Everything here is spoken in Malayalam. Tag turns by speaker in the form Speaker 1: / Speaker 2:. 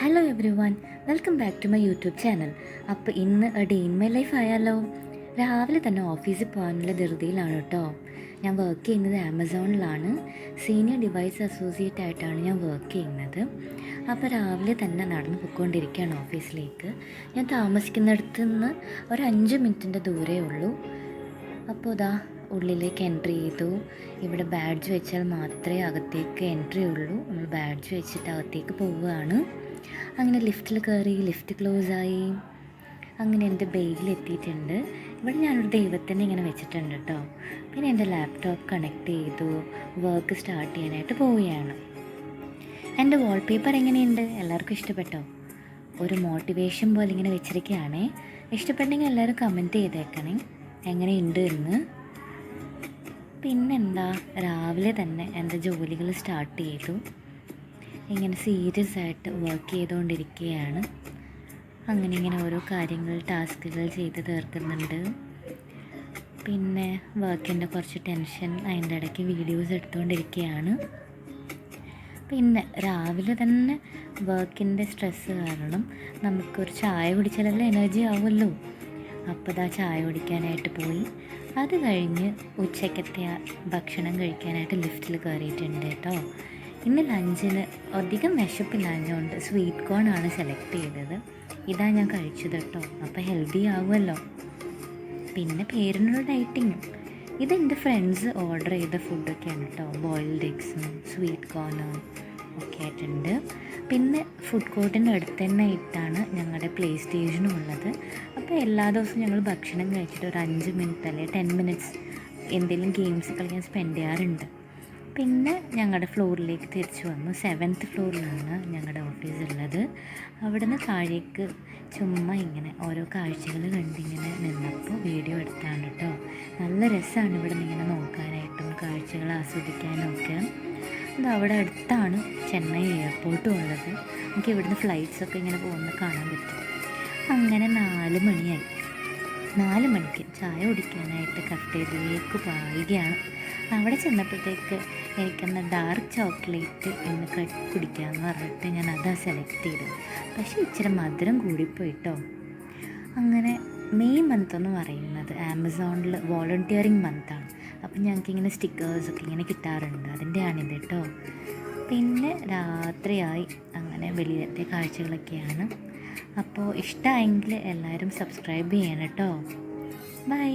Speaker 1: Hello everyone, welcome back to my YouTube channel. അപ്പോൾ ഇന്ന് ഡേ ഇൻ മൈ ലൈഫ് ആയാലോ. രാവിലെ തന്നെ ഓഫീസിൽ പോകാനുള്ള ധൃതിയിലാണ് കേട്ടോ. ഞാൻ വർക്ക് ചെയ്യുന്നത് ആമസോണിലാണ്. സീനിയർ ഡിവൈസ് അസോസിയേറ്റ് ആയിട്ടാണ് ഞാൻ വർക്ക് ചെയ്യുന്നത്. അപ്പോൾ രാവിലെ തന്നെ നടന്ന് പോയിക്കൊണ്ടിരിക്കുകയാണ് ഓഫീസിലേക്ക്. ഞാൻ താമസിക്കുന്നിടത്ത് നിന്ന് ഒരു 5 മിനിറ്റിൻ്റെ ദൂരേ ഉള്ളൂ. അപ്പോൾ ഇതാ ഉള്ളിലേക്ക് എൻട്രി ചെയ്തു. ഇവിടെ ബാഡ്ജ് വെച്ചാൽ മാത്രമേ അകത്തേക്ക് എൻട്രി ഉള്ളൂ. നമ്മൾ ബാഡ്ജ് വെച്ചിട്ട് അകത്തേക്ക് പോവുകയാണ്. അങ്ങനെ ലിഫ്റ്റിൽ കയറി, ലിഫ്റ്റ് ക്ലോസായി. അങ്ങനെ എൻ്റെ ബെയിലെത്തിയിട്ടുണ്ട്. ഇവിടെ ഞാനൊരു ദൈവത്തിനെ ഇങ്ങനെ വെച്ചിട്ടുണ്ട് കേട്ടോ. പിന്നെ എൻ്റെ ലാപ്ടോപ്പ് കണക്ട് ചെയ്തു, വർക്ക് സ്റ്റാർട്ട് ചെയ്യാനായിട്ട് പോവുകയാണ്. എൻ്റെ വാൾപേപ്പർ എങ്ങനെയുണ്ട്? എല്ലാവർക്കും ഇഷ്ടപ്പെട്ടോ? ഒരു മോട്ടിവേഷൻ പോലെ ഇങ്ങനെ വെച്ചിരിക്കുകയാണേ. ഇഷ്ടപ്പെട്ടെങ്കിൽ എല്ലാവരും കമൻറ്റ് ചെയ്തേക്കണേ എങ്ങനെയുണ്ട് എന്ന്. പിന്നെന്താ, രാവിലെ തന്നെ എൻ്റെ ജോലികൾ സ്റ്റാർട്ട് ചെയ്തു. ഇങ്ങനെ സീരിയസ് ആയിട്ട് വർക്ക് ചെയ്തുകൊണ്ടിരിക്കുകയാണ്. അങ്ങനെ ഇങ്ങനെ ഓരോ കാര്യങ്ങൾ, ടാസ്കുകൾ ചെയ്ത് തീർക്കുന്നുണ്ട്. പിന്നെ വർക്കിൻ്റെ കുറച്ച് ടെൻഷൻ, അതിൻ്റെ ഇടയ്ക്ക് വീഡിയോസ് എടുത്തുകൊണ്ടിരിക്കുകയാണ്. പിന്നെ രാവിലെ തന്നെ വർക്കിൻ്റെ സ്ട്രെസ്സ് കാരണം നമുക്കൊരു ചായ കുടിച്ചാലല്ലേ എനർജി ആവുമല്ലോ. അപ്പോൾ ഇതാ ചായ കുടിക്കാനായിട്ട് പോയി. അത് കഴിഞ്ഞ് ഉച്ചക്കത്തെ ഭക്ഷണം കഴിക്കാനായിട്ട് ലിഫ്റ്റിൽ കയറിയിട്ടുണ്ട് കേട്ടോ. ഇന്ന് ലഞ്ചിന് അധികം വിശപ്പില്ലാഞ്ഞുകൊണ്ട് സ്വീറ്റ് കോൺ ആണ് സെലക്ട് ചെയ്തത്. ഇതാ ഞാൻ കഴിച്ചത് കേട്ടോ. അപ്പോൾ ഹെൽത്തി ആവുമല്ലോ. പിന്നെ പേരിനുള്ള ഡയറ്റിങ്ങും. ഇതെൻ്റെ ഫ്രണ്ട്സ് ഓർഡർ ചെയ്ത ഫുഡൊക്കെയാണ് കേട്ടോ. ബോയിൽഡ് എഗ്സും സ്വീറ്റ് കോണും ഒക്കെ ആയിട്ടുണ്ട്. പിന്നെ ഫുഡ് കോർട്ടിൻ്റെ അടുത്ത് തന്നെ ആയിട്ടാണ് ഞങ്ങളുടെ പ്ലേ സ്റ്റേഷനും ഉള്ളത്. അപ്പോൾ എല്ലാ ദിവസവും ഞങ്ങൾ ഭക്ഷണം കഴിച്ചിട്ട് ഒരു 5 മിനിറ്റ് അല്ലെങ്കിൽ 10 മിനിറ്റ്സ് എന്തെങ്കിലും ഗെയിംസ് കളിക്കാൻ സ്പെൻഡ് ചെയ്യാറുണ്ട്. പിന്നെ ഞങ്ങളുടെ ഫ്ലോറിലേക്ക് തിരിച്ചു വന്നു. 7th ഫ്ലോറിലാണ് ഞങ്ങളുടെ ഓഫീസ് ഉള്ളത്. അവിടെ നിന്ന് താഴേക്ക് ചുമ്മാ ഇങ്ങനെ ഓരോ കാഴ്ചകൾ കണ്ടിങ്ങനെ നിന്നപ്പോൾ വീഡിയോ എടുത്താണ് കേട്ടോ. നല്ല രസമാണ് ഇവിടെ നിന്ന് ഇങ്ങനെ നോക്കാനായിട്ടും കാഴ്ചകൾ ആസ്വദിക്കാനും ഒക്കെ. അത് അവിടെ അടുത്താണ് ചെന്നൈ എയർപോർട്ടും ഉള്ളത്. നമുക്ക് ഇവിടുന്ന് ഫ്ലൈറ്റ്സൊക്കെ ഇങ്ങനെ പോകുന്നത് കാണാൻ പറ്റും. അങ്ങനെ 4 മണിയായി. 4 മണിക്ക് ചായ കുടിക്കാനായിട്ട് കഫറ്റേരിയയിലേക്ക് പായുകയാണ്. അവിടെ ചെന്നപ്പോഴത്തേക്ക് എനിക്കെന്നാൽ ഡാർക്ക് ചോക്ലേറ്റ് എന്ന് കുടിക്കാമെന്ന് പറഞ്ഞിട്ട് ഞാൻ അതാ സെലക്ട് ചെയ്തത്. പക്ഷേ ഇച്ചിരി മധുരം കൂടിപ്പോയിട്ടോ. അങ്ങനെ മെയ് മന്ത് എന്ന് പറയുന്നത് ആമസോണിൽ വോളണ്ടിയറിങ് മന്താണ്. അപ്പം ഞങ്ങൾക്കിങ്ങനെ സ്റ്റിക്കേഴ്സൊക്കെ ഇങ്ങനെ കിട്ടാറുണ്ട്. അതിൻ്റെയാണിത് കേട്ടോ. പിന്നെ രാത്രിയായി. അങ്ങനെ വെളിയിലത്തെ കാഴ്ചകളൊക്കെയാണ്. അപ്പോൾ ഇഷ്ടമായെങ്കിൽ എല്ലാവരും സബ്സ്ക്രൈബ് ചെയ്യണം കേട്ടോ. ബൈ.